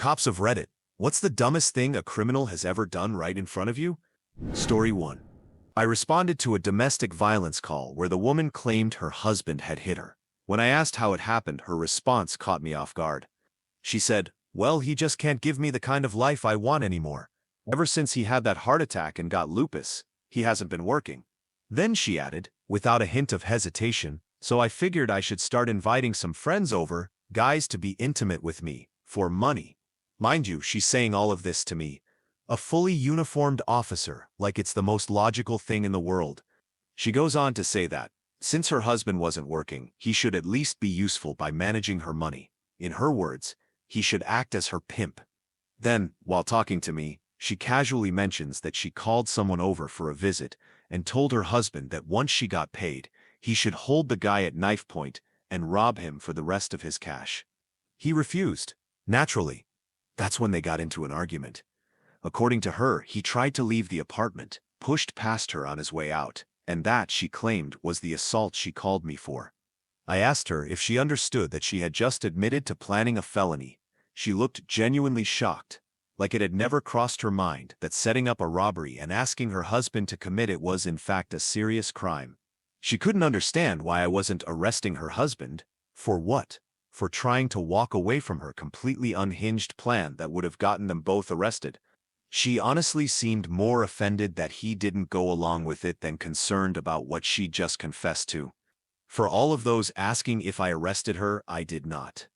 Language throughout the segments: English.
Cops of Reddit, what's the dumbest thing a criminal has ever done right in front of you? Story 1. I responded to a domestic violence call where the woman claimed her husband had hit her. When I asked how it happened, her response caught me off guard. She said, "Well, he just can't give me the kind of life I want anymore. Ever since he had that heart attack and got lupus, he hasn't been working." Then she added, without a hint of hesitation, "So I figured I should start inviting some friends over, guys to be intimate with me, for money." Mind you, she's saying all of this to me, a fully uniformed officer, like it's the most logical thing in the world. She goes on to say that, since her husband wasn't working, he should at least be useful by managing her money. In her words, he should act as her pimp. Then, while talking to me, she casually mentions that she called someone over for a visit and told her husband that once she got paid, he should hold the guy at knife point and rob him for the rest of his cash. He refused. Naturally. That's when they got into an argument. According to her, he tried to leave the apartment, pushed past her on his way out, and that, she claimed, was the assault she called me for. I asked her if she understood that she had just admitted to planning a felony. She looked genuinely shocked, like it had never crossed her mind that setting up a robbery and asking her husband to commit it was in fact a serious crime. She couldn't understand why I wasn't arresting her husband. For what? For trying to walk away from her completely unhinged plan that would have gotten them both arrested. She honestly seemed more offended that he didn't go along with it than concerned about what she just confessed to. For all of those asking if I arrested her, I did not.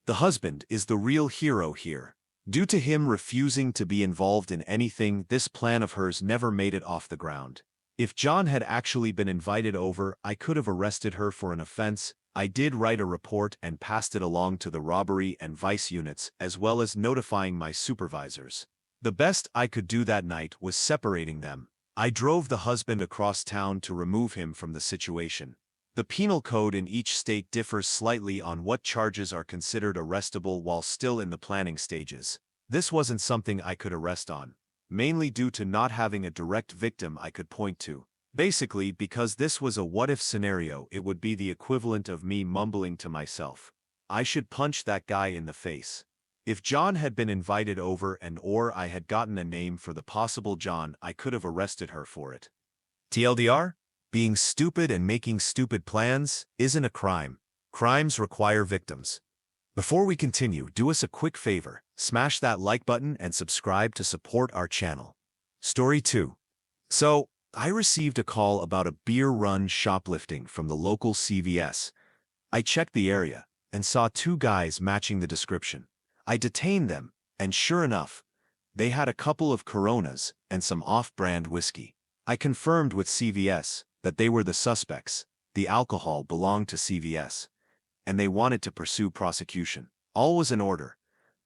The husband is the real hero here. Due to him refusing to be involved in anything, this plan of hers never made it off the ground. If John had actually been invited over, I could have arrested her for an offense. I did write a report and passed it along to the robbery and vice units, as well as notifying my supervisors. The best I could do that night was separating them. I drove the husband across town to remove him from the situation. The penal code in each state differs slightly on what charges are considered arrestable while still in the planning stages. This wasn't something I could arrest on, mainly due to not having a direct victim I could point to. Basically, because this was a what-if scenario, it would be the equivalent of me mumbling to myself, "I should punch that guy in the face." If John had been invited over or I had gotten a name for the possible John, I could have arrested her for it. TLDR? Being stupid and making stupid plans isn't a crime. Crimes require victims. Before we continue, do us a quick favor, smash that like button and subscribe to support our channel. Story 2. So, I received a call about a beer run shoplifting from the local CVS. I checked the area and saw two guys matching the description. I detained them, and sure enough, they had a couple of Coronas and some off-brand whiskey. I confirmed with CVS that they were the suspects. The alcohol belonged to CVS, and they wanted to pursue prosecution. All was in order.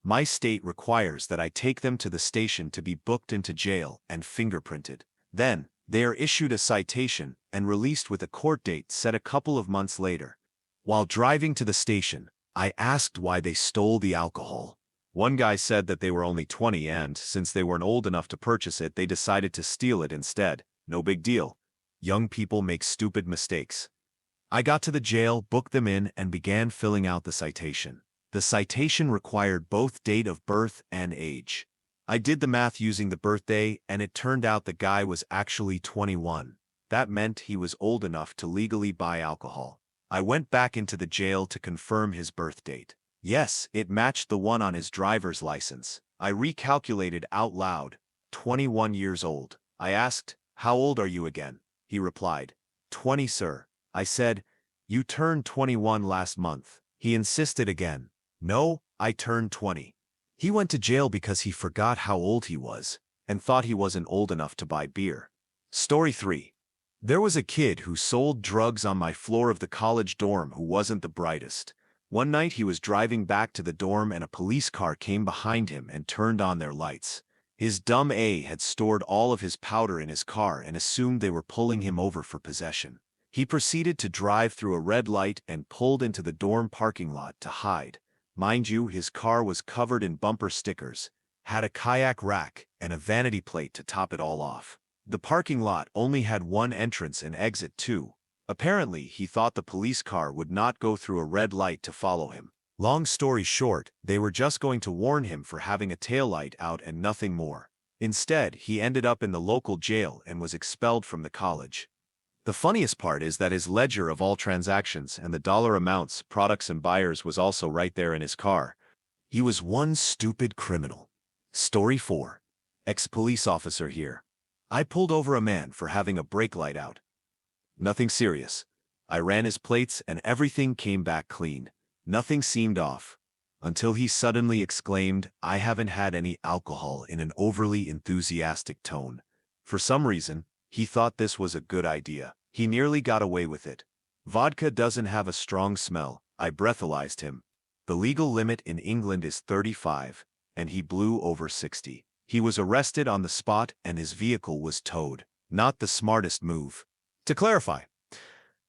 My state requires that I take them to the station to be booked into jail and fingerprinted. Then, they are issued a citation and released with a court date set a couple of months later. While driving to the station, I asked why they stole the alcohol. One guy said that they were only 20 and, since they weren't old enough to purchase it, they decided to steal it instead. No big deal. Young people make stupid mistakes. I got to the jail, booked them in, and began filling out the citation. The citation required both date of birth and age. I did the math using the birthday, and it turned out the guy was actually 21. That meant he was old enough to legally buy alcohol. I went back into the jail to confirm his birth date. Yes, it matched the one on his driver's license. I recalculated out loud, 21 years old. I asked, "How old are you again?" He replied, 20, sir." I said, "You turned 21 last month." He insisted again. "No, I turned 20. He went to jail because he forgot how old he was and thought he wasn't old enough to buy beer. Story 3. There was a kid who sold drugs on my floor of the college dorm who wasn't the brightest. One night he was driving back to the dorm and a police car came behind him and turned on their lights. His dumb A had stored all of his powder in his car and assumed they were pulling him over for possession. He proceeded to drive through a red light and pulled into the dorm parking lot to hide. Mind you, his car was covered in bumper stickers, had a kayak rack, and a vanity plate to top it all off. The parking lot only had one entrance and exit too. Apparently, he thought the police car would not go through a red light to follow him. Long story short, they were just going to warn him for having a taillight out and nothing more. Instead, he ended up in the local jail and was expelled from the college. The funniest part is that his ledger of all transactions and the dollar amounts, products and buyers was also right there in his car. He was one stupid criminal. Story 4. Ex-police officer here. I pulled over a man for having a brake light out. Nothing serious. I ran his plates and everything came back clean. Nothing seemed off. Until he suddenly exclaimed, "I haven't had any alcohol," in an overly enthusiastic tone. For some reason, he thought this was a good idea. He nearly got away with it. Vodka doesn't have a strong smell, I breathalyzed him. The legal limit in England is 35, and he blew over 60. He was arrested on the spot and his vehicle was towed. Not the smartest move. To clarify,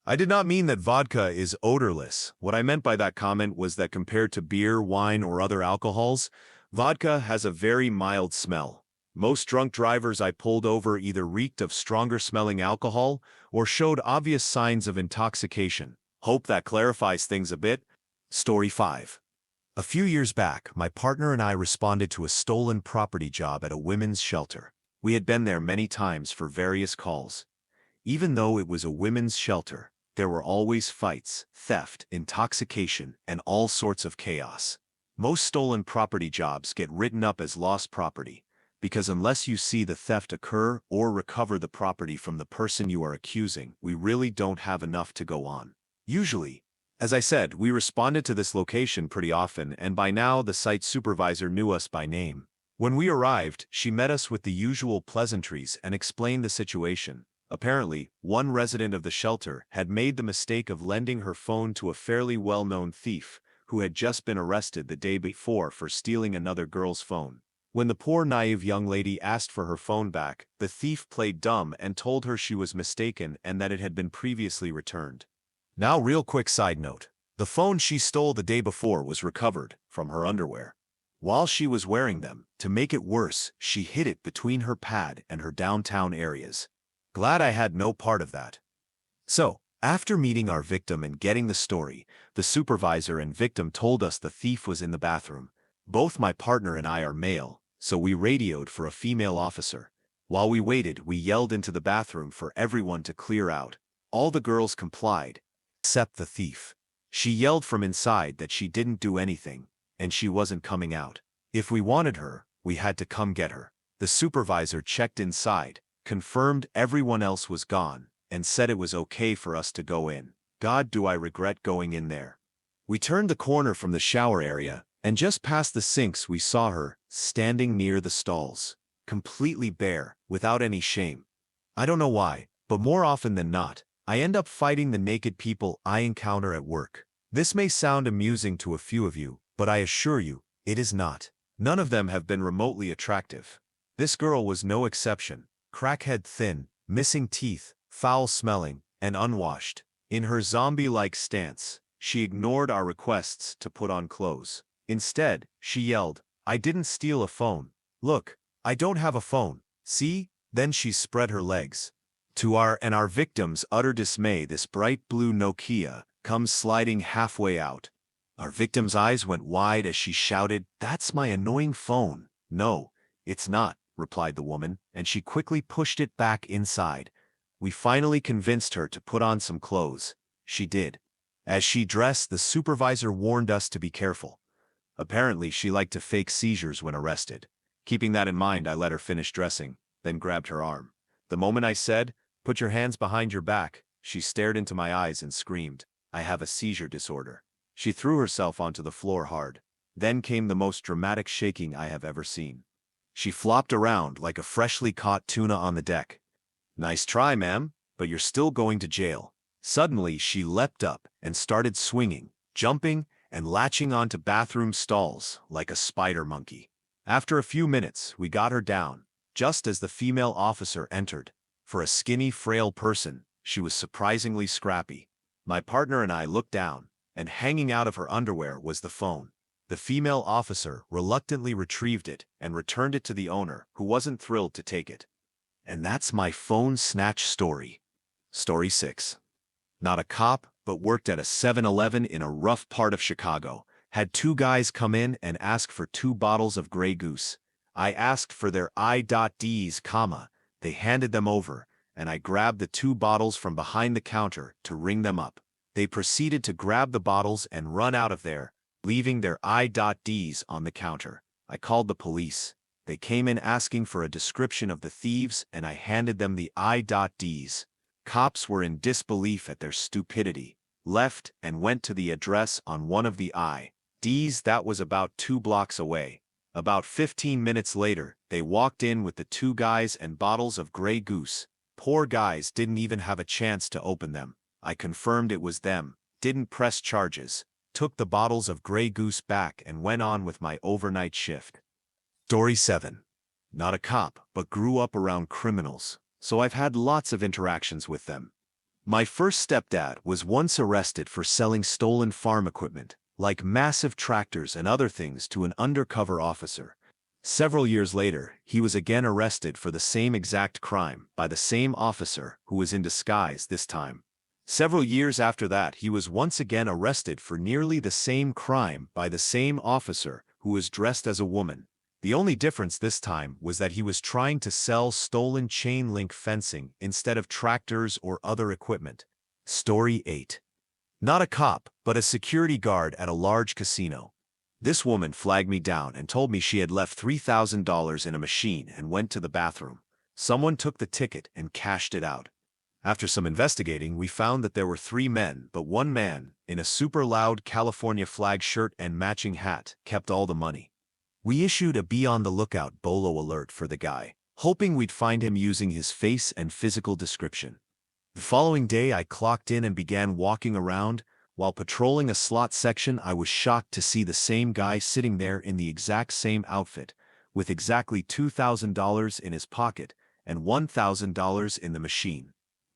I did not mean that vodka is odorless. What I meant by that comment was that compared to beer, wine, or other alcohols, vodka has a very mild smell. Most drunk drivers I pulled over either reeked of stronger-smelling alcohol or showed obvious signs of intoxication. Hope that clarifies things a bit. Story 5. A few years back, my partner and I responded to a stolen property job at a women's shelter. We had been there many times for various calls. Even though it was a women's shelter, there were always fights, theft, intoxication, and all sorts of chaos. Most stolen property jobs get written up as lost property, because unless you see the theft occur or recover the property from the person you are accusing, we really don't have enough to go on. Usually, as I said, we responded to this location pretty often, and by now the site supervisor knew us by name. When we arrived, she met us with the usual pleasantries and explained the situation. Apparently, one resident of the shelter had made the mistake of lending her phone to a fairly well-known thief who had just been arrested the day before for stealing another girl's phone. When the poor naive young lady asked for her phone back, the thief played dumb and told her she was mistaken and that it had been previously returned. Now, real quick side note. The phone she stole the day before was recovered from her underwear. While she was wearing them, to make it worse, she hid it between her pad and her downtown areas. Glad I had no part of that. So, after meeting our victim and getting the story, the supervisor and victim told us the thief was in the bathroom. Both my partner and I are male, so we radioed for a female officer. While we waited, we yelled into the bathroom for everyone to clear out. All the girls complied, except the thief. She yelled from inside that she didn't do anything, and she wasn't coming out. If we wanted her, we had to come get her. The supervisor checked inside, confirmed everyone else was gone, and said it was okay for us to go in. God, do I regret going in there. We turned the corner from the shower area, and just past the sinks we saw her, standing near the stalls, completely bare, without any shame. I don't know why, but more often than not, I end up fighting the naked people I encounter at work. This may sound amusing to a few of you, but I assure you, it is not. None of them have been remotely attractive. This girl was no exception. Crackhead thin, missing teeth, foul-smelling, and unwashed. In her zombie-like stance, she ignored our requests to put on clothes. Instead, she yelled, "I didn't steal a phone. Look, I don't have a phone. See?" Then she spread her legs. To our victim's utter dismay, this bright blue Nokia comes sliding halfway out. Our victim's eyes went wide as she shouted, "That's my annoying phone." "No, it's not," replied the woman, and she quickly pushed it back inside. We finally convinced her to put on some clothes. She did. As she dressed, the supervisor warned us to be careful. Apparently, she liked to fake seizures when arrested. Keeping that in mind, I let her finish dressing, then grabbed her arm. The moment I said, "Put your hands behind your back," she stared into my eyes and screamed, "I have a seizure disorder." She threw herself onto the floor hard. Then came the most dramatic shaking I have ever seen. She flopped around like a freshly caught tuna on the deck. "Nice try, ma'am, but you're still going to jail." Suddenly, she leapt up and started swinging, jumping, and latching onto bathroom stalls like a spider monkey. After a few minutes, we got her down, just as the female officer entered. For a skinny, frail person, she was surprisingly scrappy. My partner and I looked down, and hanging out of her underwear was the phone. The female officer reluctantly retrieved it and returned it to the owner, who wasn't thrilled to take it. And that's my phone snatch story. Story 6. Not a cop, but worked at a 7-Eleven in a rough part of Chicago. Had two guys come in and ask for 2 bottles of Grey Goose. I asked for their I.Ds, they handed them over, and I grabbed the 2 bottles from behind the counter to ring them up. They proceeded to grab the bottles and run out of there, leaving their I.Ds on the counter. I called the police. They came in asking for a description of the thieves, and I handed them the I.Ds. Cops were in disbelief at their stupidity, left and went to the address on one of the I.Ds that was about 2 blocks away. About 15 minutes later, they walked in with the 2 guys and bottles of Grey Goose. Poor guys didn't even have a chance to open them. I confirmed it was them, didn't press charges, took the bottles of Grey Goose back and went on with my overnight shift. Story 7. Not a cop, but grew up around criminals, so I've had lots of interactions with them. My first stepdad was once arrested for selling stolen farm equipment, like massive tractors and other things, to an undercover officer. Several years later, he was again arrested for the same exact crime by the same officer who was in disguise this time. Several years after that, he was once again arrested for nearly the same crime by the same officer who was dressed as a woman. The only difference this time was that he was trying to sell stolen chain link fencing instead of tractors or other equipment. Story 8. Not a cop, but a security guard at a large casino. This woman flagged me down and told me she had left $3,000 in a machine and went to the bathroom. Someone took the ticket and cashed it out. After some investigating, we found that there were 3 men, but one man, in a super loud California flag shirt and matching hat, kept all the money. We issued a be on the lookout bolo alert for the guy, hoping we'd find him using his face and physical description. The following day, I clocked in and began walking around. While patrolling a slot section, I was shocked to see the same guy sitting there in the exact same outfit, with exactly $2,000 in his pocket and $1,000 in the machine.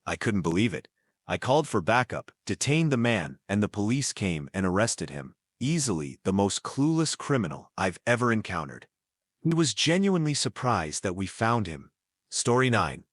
I couldn't believe it. I called for backup, detained the man, and the police came and arrested him. Easily the most clueless criminal I've ever encountered. He was genuinely surprised that we found him. Story 9.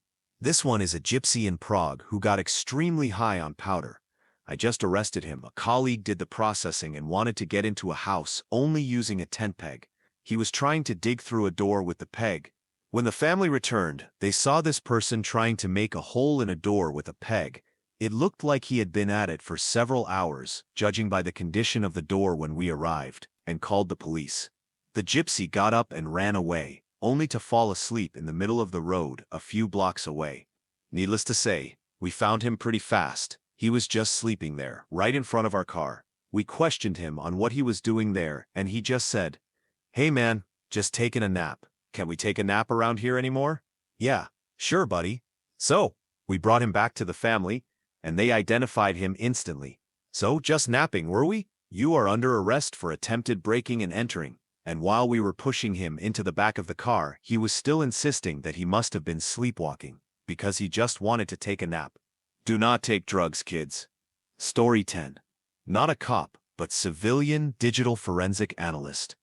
This one is a gypsy in Prague who got extremely high on powder. I just arrested him. A colleague did the processing and wanted to get into a house only using a tent peg. He was trying to dig through a door with the peg. When the family returned, they saw this person trying to make a hole in a door with a peg. It looked like he had been at it for several hours, judging by the condition of the door when we arrived, and called the police. The gypsy got up and ran away, only to fall asleep in the middle of the road a few blocks away. Needless to say, we found him pretty fast. He was just sleeping there, right in front of our car. We questioned him on what he was doing there, and he just said, "Hey man, just taking a nap. Can we take a nap around here anymore?" "Yeah, sure buddy." So, we brought him back to the family, and they identified him instantly. "So, just napping, were we? You are under arrest for attempted breaking and entering." And while we were pushing him into the back of the car, he was still insisting that he must have been sleepwalking, because he just wanted to take a nap. Do not take drugs, kids. Story 10. Not a cop, but civilian digital forensic analyst.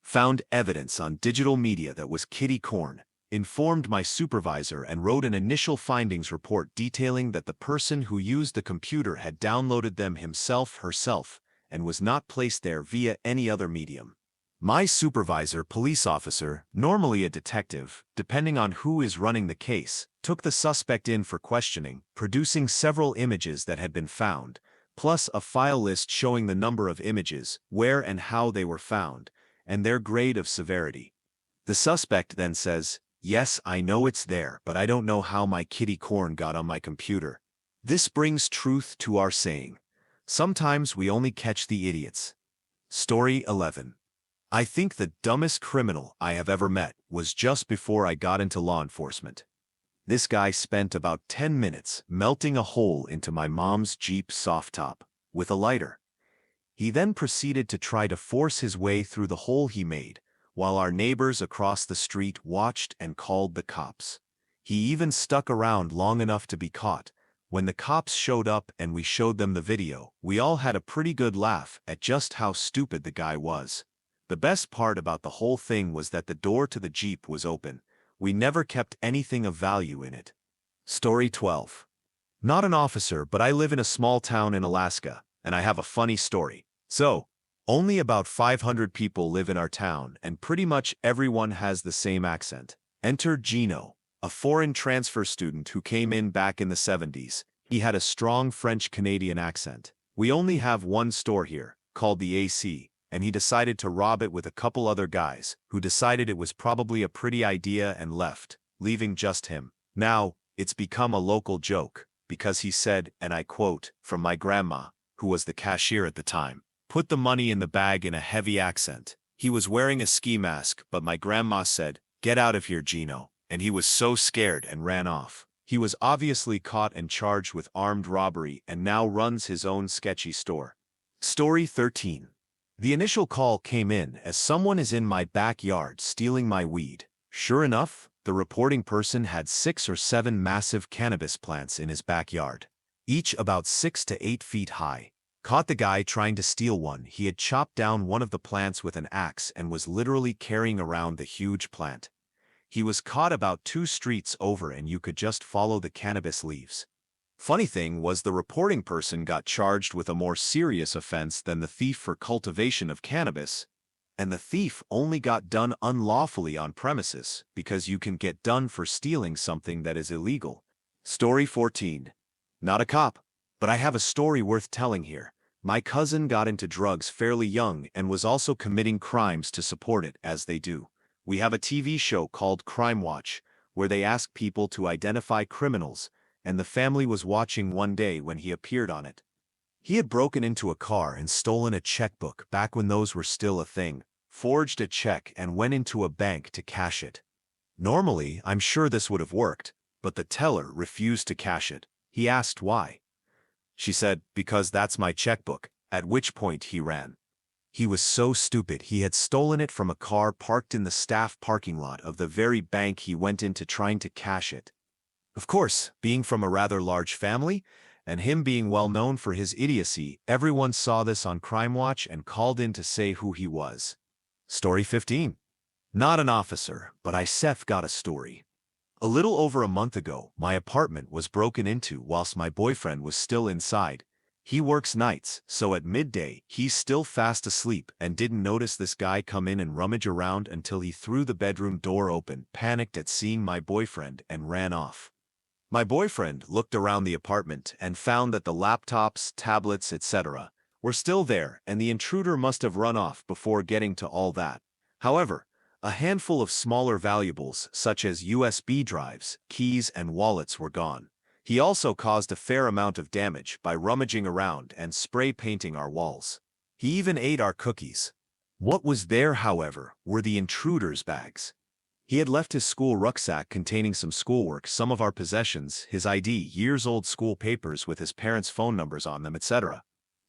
Found evidence on digital media that was kitty corn. Informed my supervisor and wrote an initial findings report detailing that the person who used the computer had downloaded them herself, and was not placed there via any other medium. My supervisor, police officer, normally a detective, depending on who is running the case, took the suspect in for questioning, producing several images that had been found, plus a file list showing the number of images, where and how they were found, and their grade of severity. The suspect then says, "Yes, I know it's there, but I don't know how my kitty corn got on my computer." This brings truth to our saying, sometimes we only catch the idiots. Story 11. I think the dumbest criminal I have ever met was just before I got into law enforcement. This guy spent about 10 minutes melting a hole into my mom's Jeep soft top with a lighter. He then proceeded to try to force his way through the hole he made, while our neighbors across the street watched and called the cops. He even stuck around long enough to be caught. When the cops showed up and we showed them the video, we all had a pretty good laugh at just how stupid the guy was. The best part about the whole thing was that the door to the Jeep was open. We never kept anything of value in it. Story 12. Not an officer, but I live in a small town in Alaska, and I have a funny story. So, Only about 500 people live in our town, and pretty much everyone has the same accent. Enter Gino, a foreign transfer student who came in back in the 70s. He had a strong French-Canadian accent. We only have one store here, called the AC, and he decided to rob it with a couple other guys, who decided it was probably a pretty idea and left, leaving just him. Now, it's become a local joke, because he said, and I quote, from my grandma, who was the cashier at the time, "Put the money in the bag," in a heavy accent. He was wearing a ski mask, but my grandma said, "Get out of here, Gino," and he was so scared and ran off. He was obviously caught and charged with armed robbery and now runs his own sketchy store. Story 13. The initial call came in as someone is in my backyard stealing my weed. Sure enough, the reporting person had 6 or 7 massive cannabis plants in his backyard, each about 6 to 8 feet high. Caught the guy trying to steal one. He had chopped down one of the plants with an axe and was literally carrying around the huge plant. He was caught about 2 streets over and you could just follow the cannabis leaves. Funny thing was the reporting person got charged with a more serious offense than the thief for cultivation of cannabis, and the thief only got done unlawfully on premises because you can get done for stealing something that is illegal. Story 14. Not a cop, but I have a story worth telling here. My cousin got into drugs fairly young and was also committing crimes to support it, as they do. We have a TV show called Crime Watch, where they ask people to identify criminals, and the family was watching one day when he appeared on it. He had broken into a car and stolen a checkbook back when those were still a thing, forged a check and went into a bank to cash it. Normally, I'm sure this would have worked, but the teller refused to cash it. He asked why. She said, "Because that's my checkbook," at which point he ran. He was so stupid he had stolen it from a car parked in the staff parking lot of the very bank he went into trying to cash it. Of course, being from a rather large family, and him being well known for his idiocy, everyone saw this on Crime Watch and called in to say who he was. Story 15. Not an officer, but I Seth got a story. A little over a month ago, my apartment was broken into whilst my boyfriend was still inside. He works nights, so at midday, he's still fast asleep and didn't notice this guy come in and rummage around until he threw the bedroom door open, panicked at seeing my boyfriend, and ran off. My boyfriend looked around the apartment and found that the laptops, tablets, etc. were still there, and the intruder must have run off before getting to all that. However, a handful of smaller valuables, such as USB drives, keys, and wallets, were gone. He also caused a fair amount of damage by rummaging around and spray painting our walls. He even ate our cookies. What was there, however, were the intruder's bags. He had left his school rucksack containing some schoolwork, some of our possessions, his ID, years-old school papers with his parents' phone numbers on them, etc.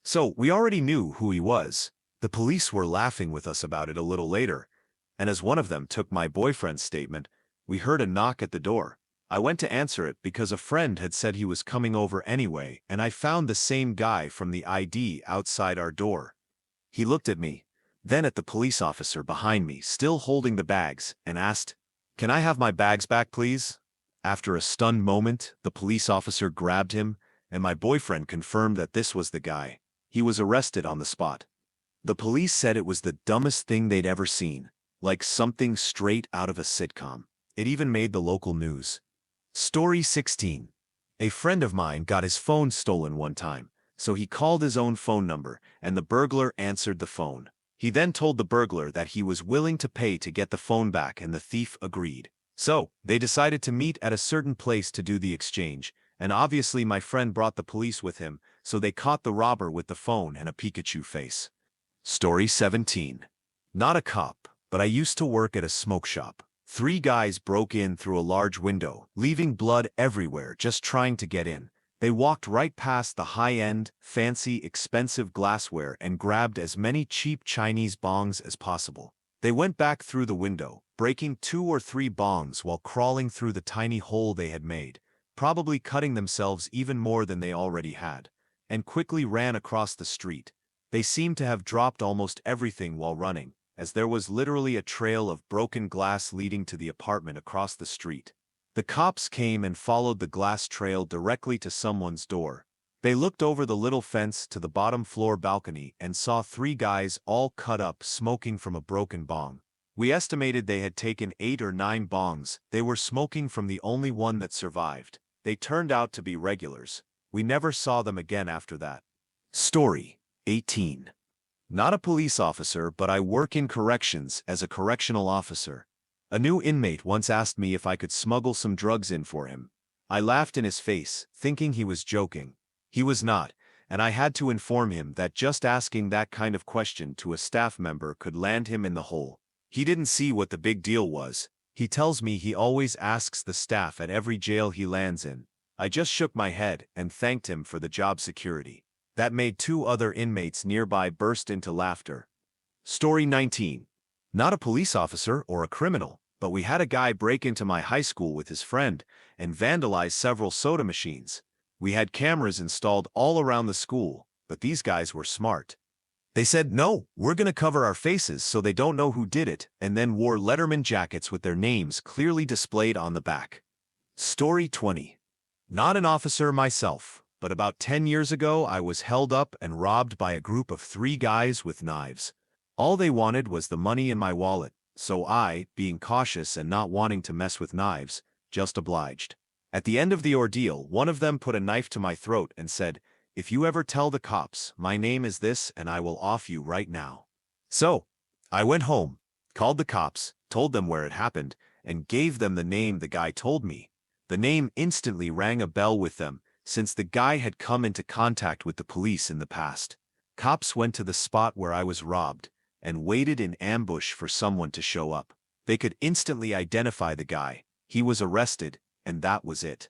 So, we already knew who he was. The police were laughing with us about it a little later, and as one of them took my boyfriend's statement, we heard a knock at the door. I went to answer it because a friend had said he was coming over anyway, and I found the same guy from the ID outside our door. He looked at me, then at the police officer behind me, still holding the bags, and asked, "Can I have my bags back, please?" After a stunned moment, the police officer grabbed him, and my boyfriend confirmed that this was the guy. He was arrested on the spot. The police said it was the dumbest thing they'd ever seen, like something straight out of a sitcom. It even made the local news. Story 16. A friend of mine got his phone stolen one time, so he called his own phone number, and the burglar answered the phone. He then told the burglar that he was willing to pay to get the phone back, and the thief agreed. So, they decided to meet at a certain place to do the exchange, and obviously my friend brought the police with him, so they caught the robber with the phone and a Pikachu face. Story 17. Not a cop, but I used to work at a smoke shop. 3 guys broke in through a large window, leaving blood everywhere just trying to get in. They walked right past the high-end, fancy, expensive glassware and grabbed as many cheap Chinese bongs as possible. They went back through the window, breaking 2 or 3 bongs while crawling through the tiny hole they had made, probably cutting themselves even more than they already had, and quickly ran across the street. They seemed to have dropped almost everything while running, as there was literally a trail of broken glass leading to the apartment across the street. The cops came and followed the glass trail directly to someone's door. They looked over the little fence to the bottom floor balcony and saw three guys all cut up smoking from a broken bong. We estimated they had taken 8 or 9 bongs. They were smoking from the only one that survived. They turned out to be regulars. We never saw them again after that. Story 18. Not a police officer, but I work in corrections as a correctional officer. A new inmate once asked me if I could smuggle some drugs in for him. I laughed in his face, thinking he was joking. He was not, and I had to inform him that just asking that kind of question to a staff member could land him in the hole. He didn't see what the big deal was. He tells me he always asks the staff at every jail he lands in. I just shook my head and thanked him for the job security. That made 2 other inmates nearby burst into laughter. Story 19. Not a police officer or a criminal, but we had a guy break into my high school with his friend and vandalize several soda machines. We had cameras installed all around the school, but these guys were smart. They said, "No, we're gonna cover our faces so they don't know who did it," and then wore Letterman jackets with their names clearly displayed on the back. Story 20. Not an officer myself, but about 10 years ago I was held up and robbed by a group of 3 guys with knives. All they wanted was the money in my wallet, so I, being cautious and not wanting to mess with knives, just obliged. At the end of the ordeal, one of them put a knife to my throat and said, "If you ever tell the cops, my name is this and I will off you right now." So, I went home, called the cops, told them where it happened, and gave them the name the guy told me. The name instantly rang a bell with them, since the guy had come into contact with the police in the past. Cops went to the spot where I was robbed and waited in ambush for someone to show up. They could instantly identify the guy. He was arrested, and that was it.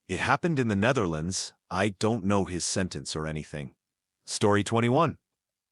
It happened in the Netherlands. I don't know his sentence or anything. Story 21.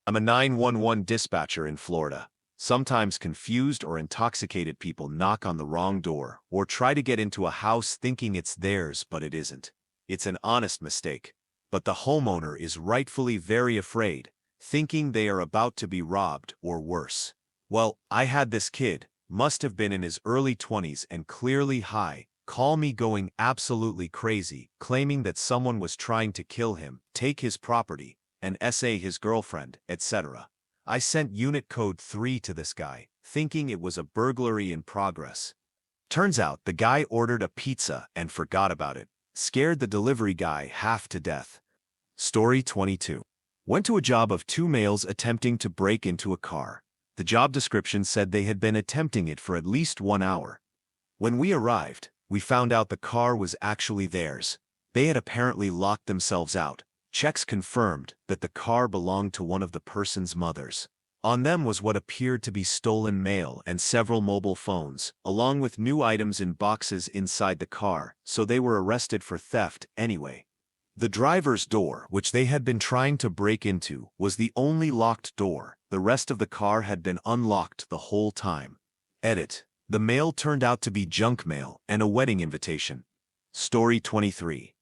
I'm a 911 dispatcher in Florida. Sometimes confused or intoxicated people knock on the wrong door or try to get into a house thinking it's theirs, but it isn't. It's an honest mistake. But the homeowner is rightfully very afraid, thinking they are about to be robbed or worse. Well, I had this kid, must have been in his early 20s and clearly high, call me going absolutely crazy, claiming that someone was trying to kill him, take his property, and SA his girlfriend, etc. I sent unit code 3 to this guy, thinking it was a burglary in progress. Turns out the guy ordered a pizza and forgot about it. Scared the delivery guy half to death. Story 22. Went to a job of 2 males attempting to break into a car. The job description said they had been attempting it for at least 1 hour. When we arrived, we found out the car was actually theirs. They had apparently locked themselves out. Checks confirmed that the car belonged to one of the person's mothers. On them was what appeared to be stolen mail and several mobile phones, along with new items in boxes inside the car, so they were arrested for theft anyway. The driver's door, which they had been trying to break into, was the only locked door. The rest of the car had been unlocked the whole time. Edit. The mail turned out to be junk mail and a wedding invitation. Story 23.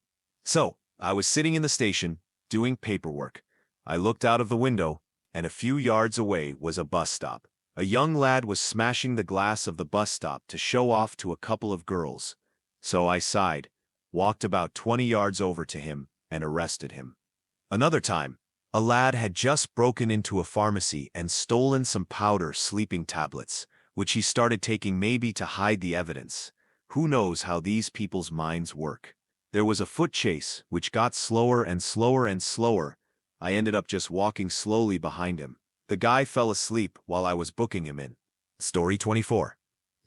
So, I was sitting in the station, doing paperwork. I looked out of the window, and a few yards away was a bus stop. A young lad was smashing the glass of the bus stop to show off to a couple of girls. So I sighed, walked about 20 yards over to him, and arrested him. Another time, a lad had just broken into a pharmacy and stolen some powder sleeping tablets, which he started taking maybe to hide the evidence. Who knows how these people's minds work? There was a foot chase, which got slower and slower and slower. I ended up just walking slowly behind him. The guy fell asleep while I was booking him in. Story 24.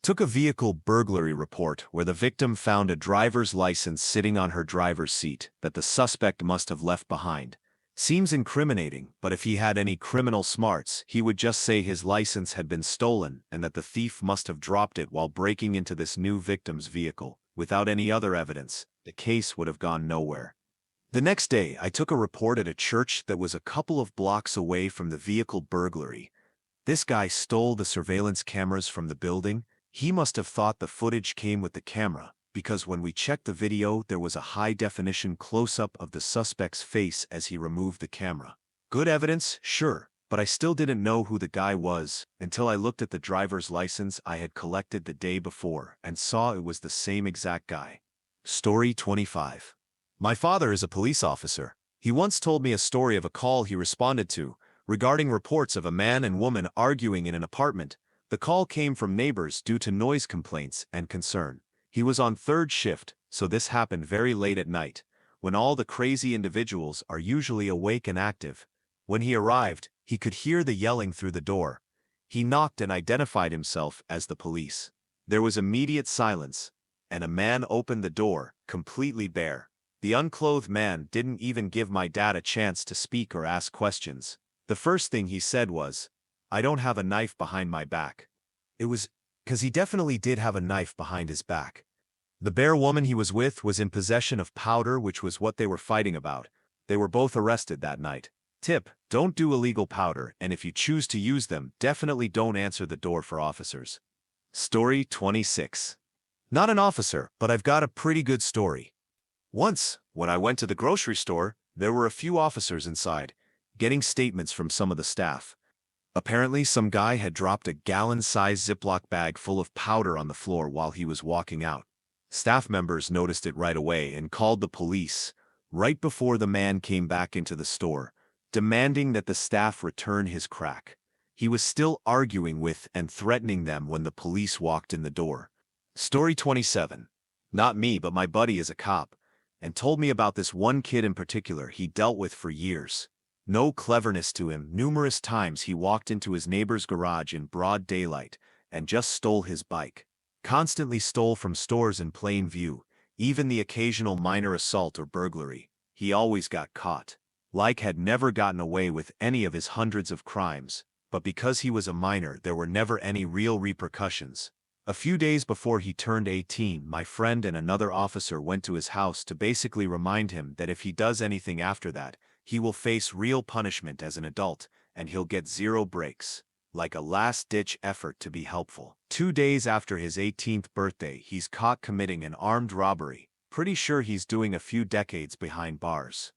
Took a vehicle burglary report where the victim found a driver's license sitting on her driver's seat that the suspect must have left behind. Seems incriminating, but if he had any criminal smarts, he would just say his license had been stolen and that the thief must have dropped it while breaking into this new victim's vehicle. Without any other evidence, the case would have gone nowhere. The next day, I took a report at a church that was a couple of blocks away from the vehicle burglary. This guy stole the surveillance cameras from the building. He must have thought the footage came with the camera, because when we checked the video, there was a high-definition close-up of the suspect's face as he removed the camera. Good evidence, sure, but I still didn't know who the guy was until I looked at the driver's license I had collected the day before and saw it was the same exact guy. Story 25. My father is a police officer. He once told me a story of a call he responded to regarding reports of a man and woman arguing in an apartment. The call came from neighbors due to noise complaints and concern. He was on third shift, so this happened very late at night, when all the crazy individuals are usually awake and active. When he arrived, he could hear the yelling through the door. He knocked and identified himself as the police. There was immediate silence, and a man opened the door, completely bare. The unclothed man didn't even give my dad a chance to speak or ask questions. The first thing he said was, "I don't have a knife behind my back." It was, 'cause he definitely did have a knife behind his back. The bare woman he was with was in possession of powder, which was what they were fighting about. They were both arrested that night. Tip: don't do illegal powder, and if you choose to use them, definitely don't answer the door for officers. Story 26. Not an officer, but I've got a pretty good story. Once, when I went to the grocery store, there were a few officers inside, getting statements from some of the staff. Apparently, some guy had dropped a gallon-sized Ziploc bag full of powder on the floor while he was walking out. Staff members noticed it right away and called the police, right before the man came back into the store, demanding that the staff return his crack. He was still arguing with and threatening them when the police walked in the door. Story 27. Not me, but my buddy is a cop, and told me about this one kid in particular he dealt with for years. No cleverness to him. Numerous times he walked into his neighbor's garage in broad daylight and just stole his bike. Constantly stole from stores in plain view, even the occasional minor assault or burglary. He always got caught. Like had never gotten away with any of his hundreds of crimes, but because he was a minor there were never any real repercussions. A few days before he turned 18, my friend and another officer went to his house to basically remind him that if he does anything after that, he will face real punishment as an adult, and he'll get zero breaks. Like a last-ditch effort to be helpful. 2 days after his 18th birthday, he's caught committing an armed robbery. Pretty sure he's doing a few decades behind bars.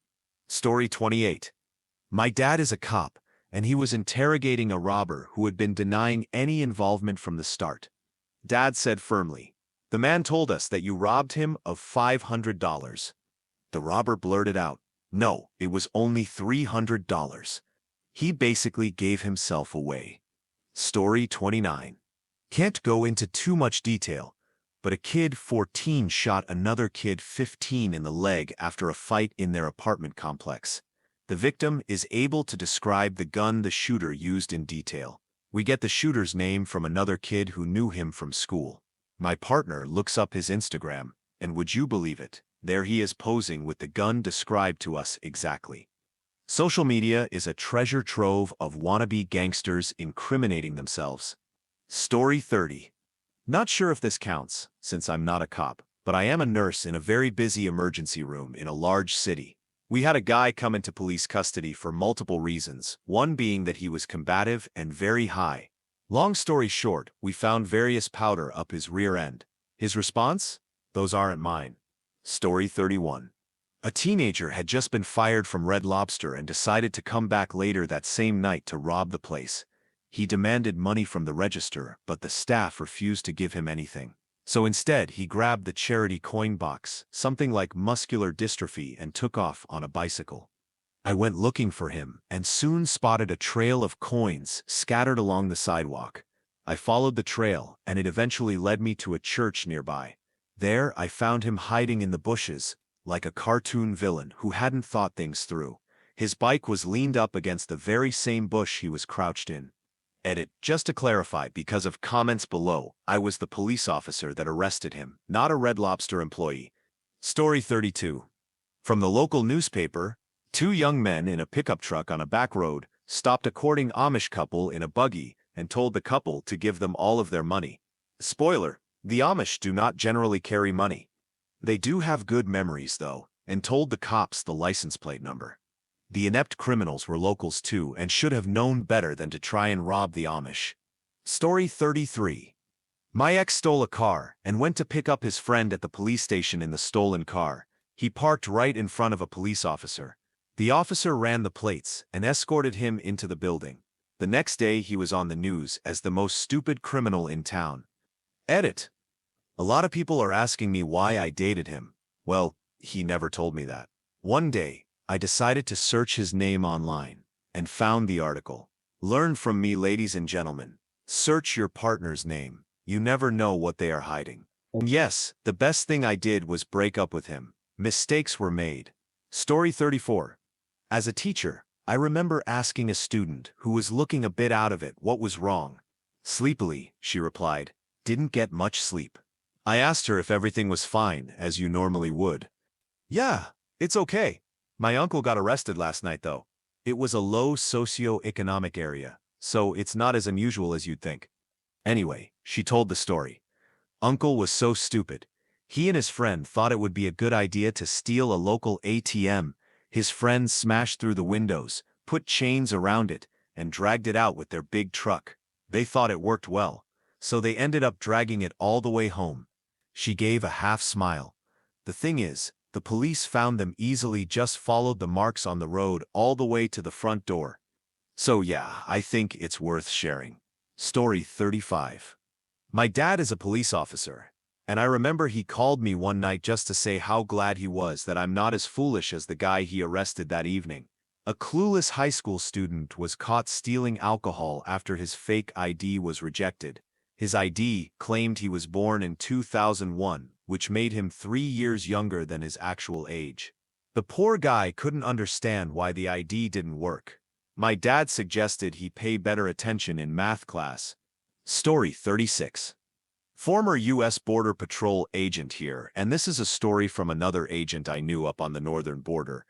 Story 28. My dad is a cop, and he was interrogating a robber who had been denying any involvement from the start. Dad said firmly, "The man told us that you robbed him of $500. The robber blurted out, "No, it was only $300. He basically gave himself away. Story 29. Can't go into too much detail, but a kid 14 shot another kid 15 in the leg after a fight in their apartment complex. The victim is able to describe the gun the shooter used in detail. We get the shooter's name from another kid who knew him from school. My partner looks up his Instagram, and would you believe it? There he is posing with the gun described to us exactly. Social media is a treasure trove of wannabe gangsters incriminating themselves. Story 30. Not sure if this counts, since I'm not a cop, but I am a nurse in a very busy emergency room in a large city. We had a guy come into police custody for multiple reasons, one being that he was combative and very high. Long story short, we found various powder up his rear end. His response? "Those aren't mine." Story 31. A teenager had just been fired from Red Lobster and decided to come back later that same night to rob the place. He demanded money from the register, but the staff refused to give him anything. So instead, he grabbed the charity coin box, something like muscular dystrophy, and took off on a bicycle. I went looking for him and soon spotted a trail of coins scattered along the sidewalk. I followed the trail, and it eventually led me to a church nearby. There, I found him hiding in the bushes, like a cartoon villain who hadn't thought things through. His bike was leaned up against the very same bush he was crouched in. Edit: just to clarify, because of comments below, I was the police officer that arrested him, not a Red Lobster employee. Story 32. From the local newspaper, 2 young men in a pickup truck on a back road stopped a courting Amish couple in a buggy and told the couple to give them all of their money. Spoiler: the Amish do not generally carry money. They do have good memories, though, and told the cops the license plate number. The inept criminals were locals too and should have known better than to try and rob the Amish. Story 33. My ex stole a car and went to pick up his friend at the police station in the stolen car. He parked right in front of a police officer. The officer ran the plates and escorted him into the building. The next day he was on the news as the most stupid criminal in town. Edit: a lot of people are asking me why I dated him. Well, he never told me that. One day, I decided to search his name online and found the article. Learn from me, ladies and gentlemen. Search your partner's name. You never know what they are hiding. And yes, the best thing I did was break up with him. Mistakes were made. Story 34. As a teacher, I remember asking a student who was looking a bit out of it what was wrong. Sleepily, she replied. Didn't get much sleep. I asked her if everything was fine, as you normally would. Yeah, it's okay. My uncle got arrested last night, though. It was a low socio-economic area, so it's not as unusual as you'd think. Anyway, she told the story. Uncle was so stupid. He and his friend thought it would be a good idea to steal a local ATM. His friends smashed through the windows, put chains around it, and dragged it out with their big truck. They thought it worked well, so they ended up dragging it all the way home. She gave a half smile. The thing is, the police found them easily, just followed the marks on the road all the way to the front door. So yeah, I think it's worth sharing. Story 35. My dad is a police officer, and I remember he called me one night just to say how glad he was that I'm not as foolish as the guy he arrested that evening. A clueless high school student was caught stealing alcohol after his fake ID was rejected. His ID claimed he was born in 2001, which made him 3 years younger than his actual age. The poor guy couldn't understand why the ID didn't work. My dad suggested he pay better attention in math class. Story 36. Former U.S. Border Patrol agent here, and this is a story from another agent I knew up on the northern border.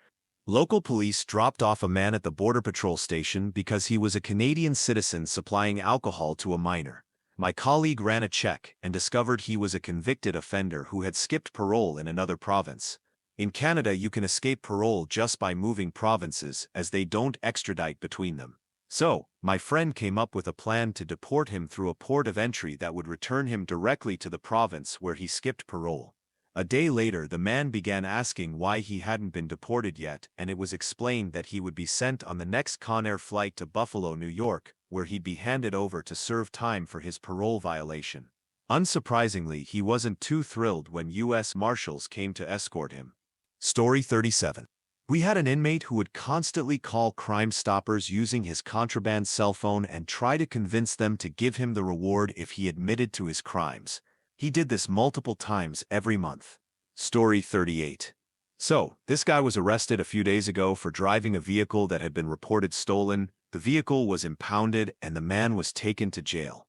Local police dropped off a man at the Border Patrol station because he was a Canadian citizen supplying alcohol to a minor. My colleague ran a check and discovered he was a convicted offender who had skipped parole in another province. In Canada, you can escape parole just by moving provinces, as they don't extradite between them. So, my friend came up with a plan to deport him through a port of entry that would return him directly to the province where he skipped parole. A day later, the man began asking why he hadn't been deported yet, and it was explained that he would be sent on the next Conair flight to Buffalo, New York, where he'd be handed over to serve time for his parole violation. Unsurprisingly, he wasn't too thrilled when U.S. Marshals came to escort him. Story 37. We had an inmate who would constantly call Crimestoppers using his contraband cell phone and try to convince them to give him the reward if he admitted to his crimes. He did this multiple times every month. Story 38. So, this guy was arrested a few days ago for driving a vehicle that had been reported stolen. The vehicle was impounded and the man was taken to jail.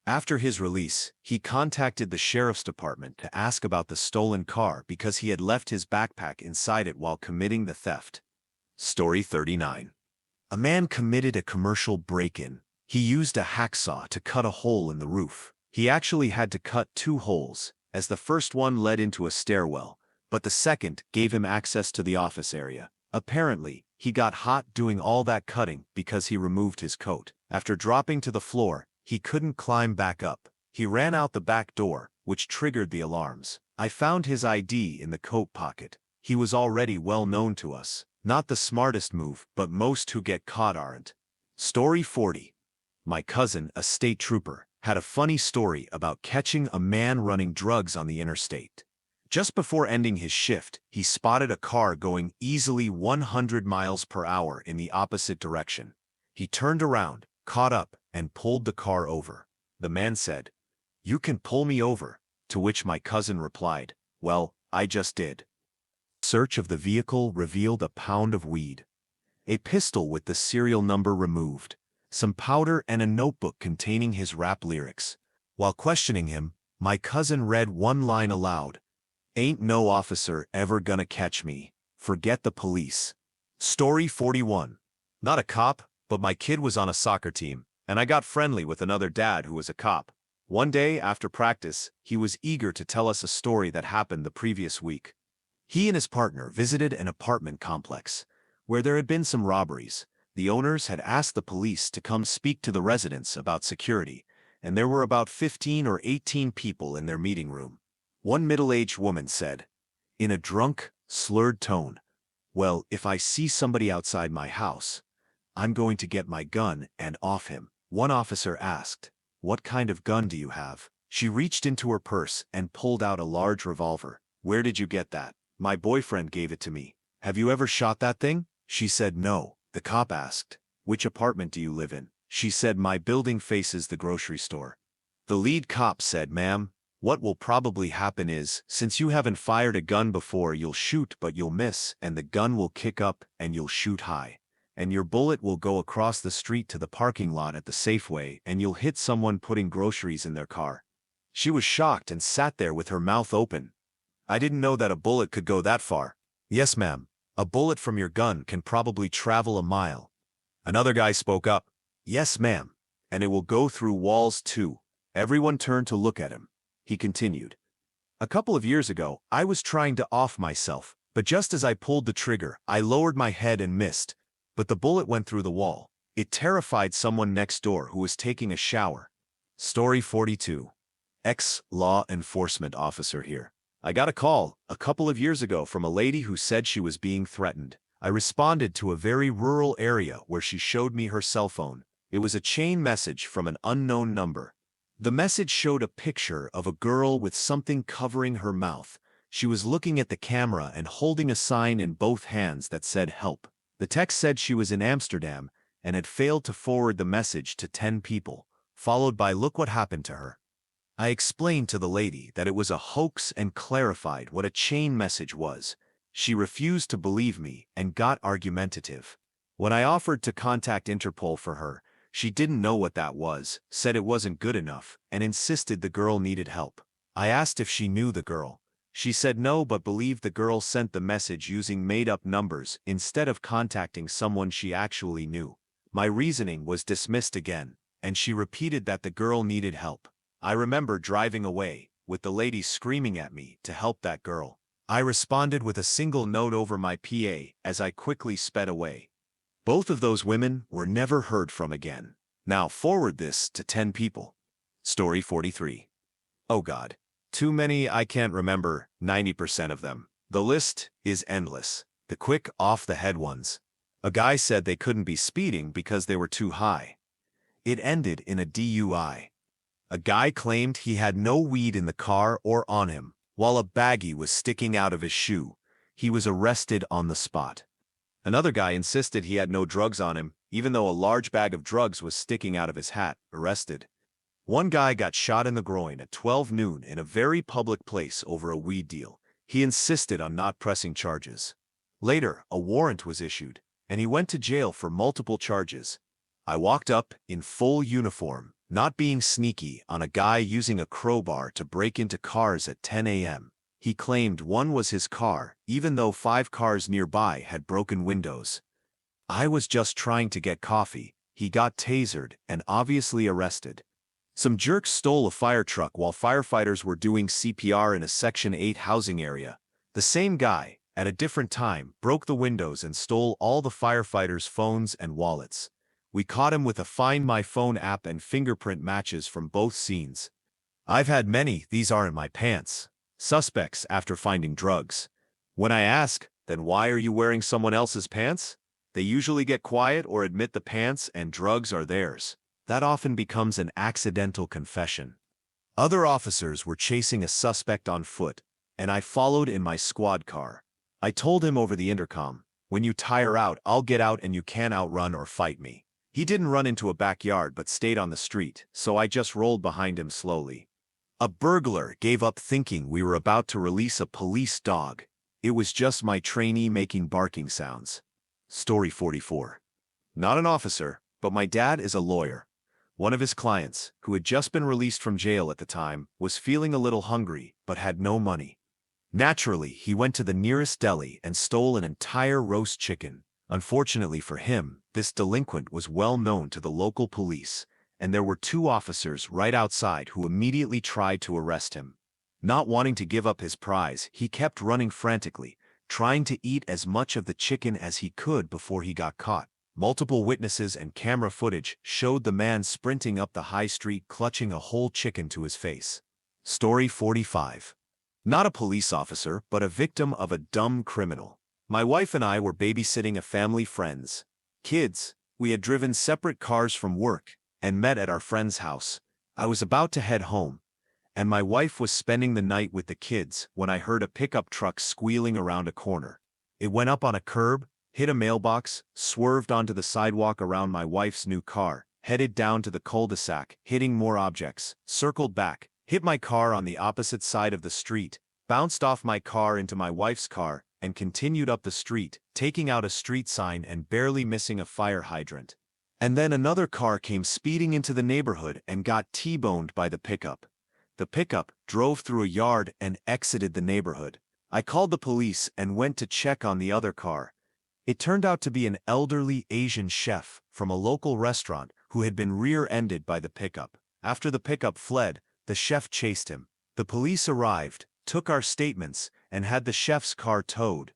After his release, he contacted the sheriff's department to ask about the stolen car because he had left his backpack inside it while committing the theft. Story 39. A man committed a commercial break-in. He used a hacksaw to cut a hole in the roof. He actually had to cut 2 holes, as the first one led into a stairwell, but the second gave him access to the office area. Apparently, he got hot doing all that cutting because he removed his coat. After dropping to the floor, he couldn't climb back up. He ran out the back door, which triggered the alarms. I found his ID in the coat pocket. He was already well known to us. Not the smartest move, but most who get caught aren't. Story 40. My cousin, a state trooper, had a funny story about catching a man running drugs on the interstate. Just before ending his shift, he spotted a car going easily 100 miles per hour in the opposite direction. He turned around, caught up, and pulled the car over. The man said, "You can pull me over," to which my cousin replied, "Well, I just did." Search of the vehicle revealed a pound of weed, a pistol with the serial number removed, some powder, and a notebook containing his rap lyrics. While questioning him, my cousin read one line aloud: "Ain't no officer ever gonna catch me. Forget the police." Story 41. Not a cop, but my kid was on a soccer team, and I got friendly with another dad who was a cop. One day after practice, he was eager to tell us a story that happened the previous week. He and his partner visited an apartment complex where there had been some robberies. The owners had asked the police to come speak to the residents about security, and there were about 15 or 18 people in their meeting room. One middle-aged woman said, in a drunk, slurred tone, "Well, if I see somebody outside my house, I'm going to get my gun and off him." One officer asked, "What kind of gun do you have?" She reached into her purse and pulled out a large revolver. "Where did you get that?" "My boyfriend gave it to me." "Have you ever shot that thing?" She said no. The cop asked, "Which apartment do you live in?" She said, "My building faces the grocery store." The lead cop said, "Ma'am, what will probably happen is, since you haven't fired a gun before, you'll shoot but you'll miss, and the gun will kick up and you'll shoot high. And your bullet will go across the street to the parking lot at the Safeway and you'll hit someone putting groceries in their car." She was shocked and sat there with her mouth open. "I didn't know that a bullet could go that far." "Yes, ma'am. A bullet from your gun can probably travel a mile." Another guy spoke up. "Yes, ma'am. And it will go through walls too." Everyone turned to look at him. He continued, "A couple of years ago, I was trying to off myself, but just as I pulled the trigger, I lowered my head and missed. But the bullet went through the wall. It terrified someone next door who was taking a shower." Story 42. Ex-law enforcement officer here. I got a call a couple of years ago from a lady who said she was being threatened. I responded to a very rural area where she showed me her cell phone. It was a chain message from an unknown number. The message showed a picture of a girl with something covering her mouth. She was looking at the camera and holding a sign in both hands that said help. The text said she was in Amsterdam and had failed to forward the message to 10 people, followed by "Look what happened to her." I explained to the lady that it was a hoax and clarified what a chain message was. She refused to believe me and got argumentative. When I offered to contact Interpol for her, she didn't know what that was, said it wasn't good enough, and insisted the girl needed help. I asked if she knew the girl. She said no, but believed the girl sent the message using made-up numbers instead of contacting someone she actually knew. My reasoning was dismissed again, and she repeated that the girl needed help. I remember driving away, with the lady screaming at me to help that girl. I responded with a single note over my PA as I quickly sped away. Both of those women were never heard from again. Now forward this to 10 people. Story 43. Oh God. Too many, I can't remember 90% of them. The list is endless. The quick, off-the-head ones. A guy said they couldn't be speeding because they were too high. It ended in a DUI. A guy claimed he had no weed in the car or on him, while a baggie was sticking out of his shoe. He was arrested on the spot. Another guy insisted he had no drugs on him, even though a large bag of drugs was sticking out of his hat. Arrested. One guy got shot in the groin at 12 noon in a very public place over a weed deal. He insisted on not pressing charges. Later, a warrant was issued, and he went to jail for multiple charges. I walked up in full uniform, not being sneaky, on a guy using a crowbar to break into cars at 10 a.m. He claimed one was his car, even though 5 cars nearby had broken windows. I was just trying to get coffee. He got tasered and obviously arrested. Some jerks stole a fire truck while firefighters were doing CPR in a Section 8 housing area. The same guy, at a different time, broke the windows and stole all the firefighters' phones and wallets. We caught him with a Find My Phone app and fingerprint matches from both scenes. I've had many "these aren't my pants" suspects after finding drugs. When I ask, "Then why are you wearing someone else's pants?" they usually get quiet or admit the pants and drugs are theirs. That often becomes an accidental confession. Other officers were chasing a suspect on foot, and I followed in my squad car. I told him over the intercom, "When you tire out, I'll get out and you can't outrun or fight me." He didn't run into a backyard but stayed on the street, so I just rolled behind him slowly. A burglar gave up thinking we were about to release a police dog. It was just my trainee making barking sounds. Story 44. Not an officer, but my dad is a lawyer. One of his clients, who had just been released from jail at the time, was feeling a little hungry but had no money. Naturally, he went to the nearest deli and stole an entire roast chicken. Unfortunately for him, this delinquent was well known to the local police, and there were 2 officers right outside who immediately tried to arrest him. Not wanting to give up his prize, he kept running frantically, trying to eat as much of the chicken as he could before he got caught. Multiple witnesses and camera footage showed the man sprinting up the high street clutching a whole chicken to his face. Story 45. Not a police officer, but a victim of a dumb criminal. My wife and I were babysitting a family friend's kids. We had driven separate cars from work and met at our friend's house. I was about to head home, and my wife was spending the night with the kids when I heard a pickup truck squealing around a corner. It went up on a curb, hit a mailbox, swerved onto the sidewalk around my wife's new car, headed down to the cul-de-sac, hitting more objects, circled back, hit my car on the opposite side of the street, bounced off my car into my wife's car, and continued up the street, taking out a street sign and barely missing a fire hydrant. And then another car came speeding into the neighborhood and got T-boned by the pickup. The pickup drove through a yard and exited the neighborhood. I called the police and went to check on the other car. It turned out to be an elderly Asian chef from a local restaurant who had been rear-ended by the pickup. After the pickup fled, the chef chased him. The police arrived, took our statements, and had the chef's car towed.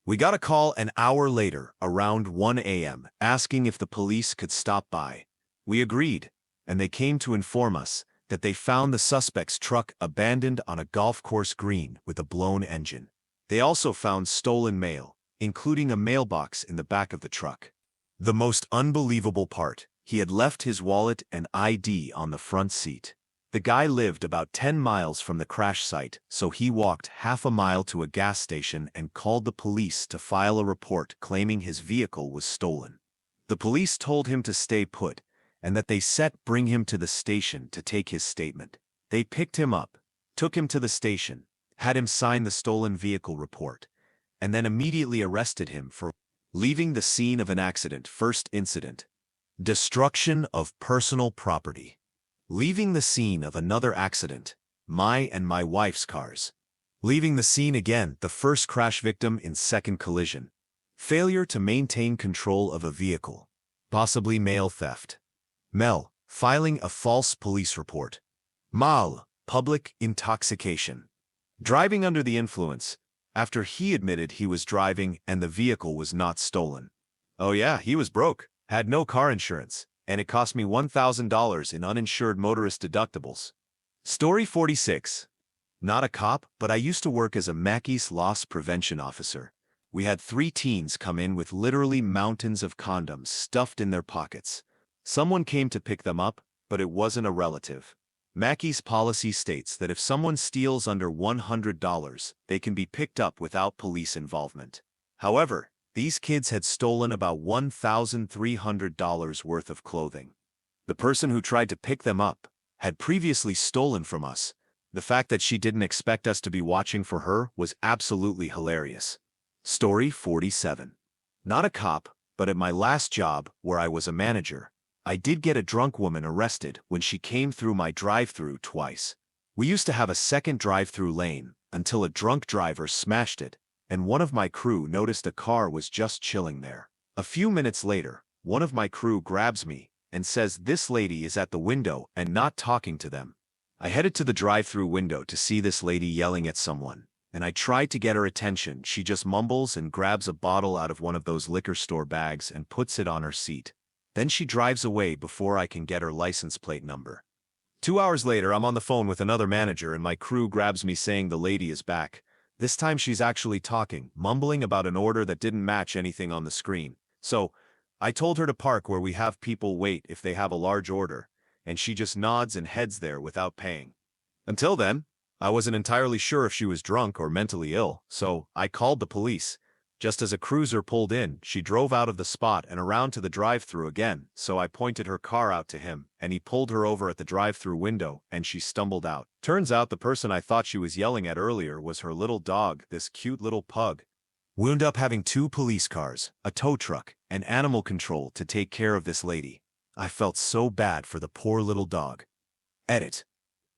We got a call an hour later, around 1 a.m., asking if the police could stop by. We agreed, and they came to inform us that they found the suspect's truck abandoned on a golf course green with a blown engine. They also found stolen mail, including a mailbox in the back of the truck. The most unbelievable part, he had left his wallet and ID on the front seat. The guy lived about 10 miles from the crash site, so he walked half a mile to a gas station and called the police to file a report claiming his vehicle was stolen. The police told him to stay put, and that they bring him to the station to take his statement. They picked him up, took him to the station, had him sign the stolen vehicle report, and then immediately arrested him for leaving the scene of an accident. First incident: destruction of personal property. Leaving the scene of another accident, my and my wife's cars. Leaving the scene again, the first crash victim in second collision. Failure to maintain control of a vehicle. Possibly mail theft. Mel, filing a false police report. Mal, public intoxication. Driving under the influence, after he admitted he was driving and the vehicle was not stolen. Oh yeah, he was broke, had no car insurance, and it cost me $1,000 in uninsured motorist deductibles. Story 46. Not a cop, but I used to work as a Mackey's loss prevention officer. We had 3 teens come in with literally mountains of condoms stuffed in their pockets. Someone came to pick them up, but it wasn't a relative. Mackey's policy states that if someone steals under $100, they can be picked up without police involvement. However, these kids had stolen about $1,300 worth of clothing. The person who tried to pick them up had previously stolen from us. The fact that she didn't expect us to be watching for her was absolutely hilarious. Story 47. Not a cop, but at my last job, where I was a manager, I did get a drunk woman arrested when she came through my drive-thru twice. We used to have a second drive-thru lane until a drunk driver smashed it, and one of my crew noticed a car was just chilling there. A few minutes later, one of my crew grabs me and says this lady is at the window and not talking to them. I headed to the drive-thru window to see this lady yelling at someone, and I tried to get her attention. She just mumbles and grabs a bottle out of one of those liquor store bags and puts it on her seat. Then she drives away before I can get her license plate number. 2 hours later, I'm on the phone with another manager and my crew grabs me saying the lady is back. This time she's actually talking, mumbling about an order that didn't match anything on the screen. So, I told her to park where we have people wait if they have a large order, and she just nods and heads there without paying. Until then, I wasn't entirely sure if she was drunk or mentally ill, so I called the police. Just as a cruiser pulled in, she drove out of the spot and around to the drive-thru again, so I pointed her car out to him, and he pulled her over at the drive-thru window, and she stumbled out. Turns out the person I thought she was yelling at earlier was her little dog, this cute little pug. We ended up having 2 police cars, a tow truck, and animal control to take care of this lady. I felt so bad for the poor little dog. Edit.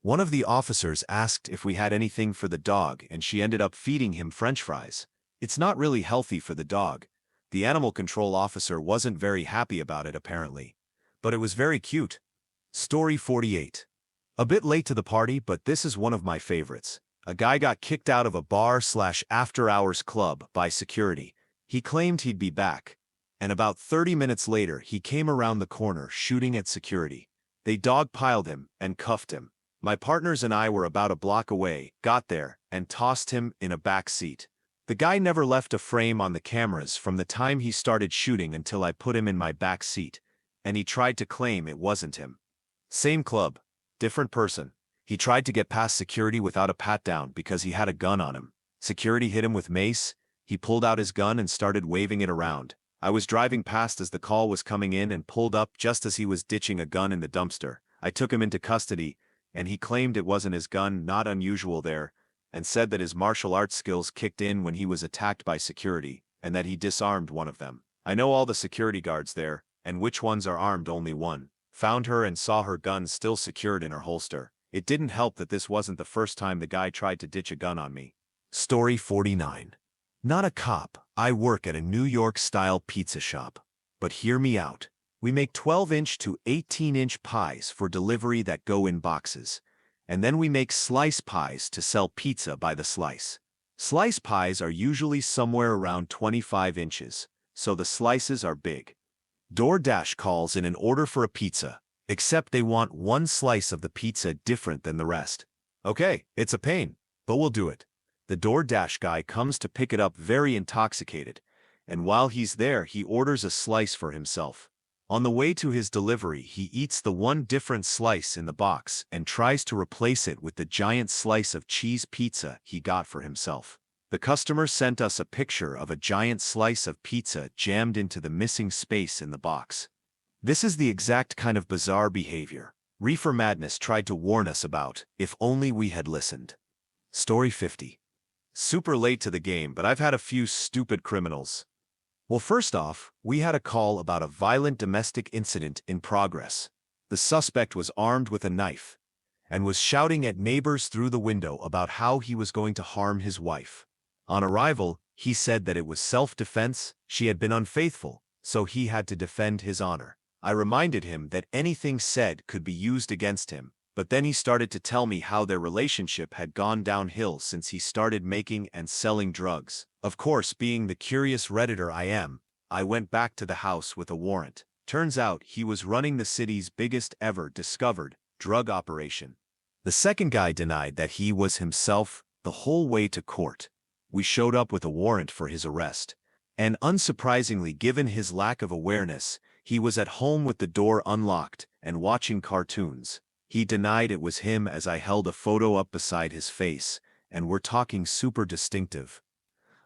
One of the officers asked if we had anything for the dog, and she ended up feeding him French fries. It's not really healthy for the dog. The animal control officer wasn't very happy about it apparently. But it was very cute. Story 48. A bit late to the party, but this is one of my favorites. A guy got kicked out of a bar/after-hours club by security. He claimed he'd be back. And about 30 minutes later, he came around the corner shooting at security. They dogpiled him and cuffed him. My partners and I were about a block away, got there, and tossed him in a back seat. The guy never left a frame on the cameras from the time he started shooting until I put him in my back seat, and he tried to claim it wasn't him. Same club, different person. He tried to get past security without a pat-down because he had a gun on him. Security hit him with mace. He pulled out his gun and started waving it around. I was driving past as the call was coming in and pulled up just as he was ditching a gun in the dumpster. I took him into custody, and he claimed it wasn't his gun, not unusual there, and said that his martial arts skills kicked in when he was attacked by security, and that he disarmed one of them. I know all the security guards there, and which ones are armed. Only one. Found her and saw her gun still secured in her holster. It didn't help that this wasn't the first time the guy tried to ditch a gun on me. Story 49. Not a cop. I work at a New York-style pizza shop. But hear me out. We make 12-inch to 18-inch pies for delivery that go in boxes. And then we make slice pies to sell pizza by the slice. Slice pies are usually somewhere around 25 inches, so the slices are big. DoorDash calls in an order for a pizza, except they want one slice of the pizza different than the rest. Okay, it's a pain, but we'll do it. The DoorDash guy comes to pick it up very intoxicated, and while he's there, he orders a slice for himself. On the way to his delivery, he eats the one different slice in the box and tries to replace it with the giant slice of cheese pizza he got for himself. The customer sent us a picture of a giant slice of pizza jammed into the missing space in the box. This is the exact kind of bizarre behavior Reefer Madness tried to warn us about, if only we had listened. Story 50. Super late to the game, but I've had a few stupid criminals. Well, first off, we had a call about a violent domestic incident in progress. The suspect was armed with a knife and was shouting at neighbors through the window about how he was going to harm his wife. On arrival, he said that it was self-defense, she had been unfaithful, so he had to defend his honor. I reminded him that anything said could be used against him, but then he started to tell me how their relationship had gone downhill since he started making and selling drugs. Of course, being the curious Redditor I am, I went back to the house with a warrant. Turns out he was running the city's biggest ever discovered drug operation. The second guy denied that he was himself the whole way to court. We showed up with a warrant for his arrest, and unsurprisingly, given his lack of awareness, he was at home with the door unlocked and watching cartoons. He denied it was him as I held a photo up beside his face, and we're talking super distinctive.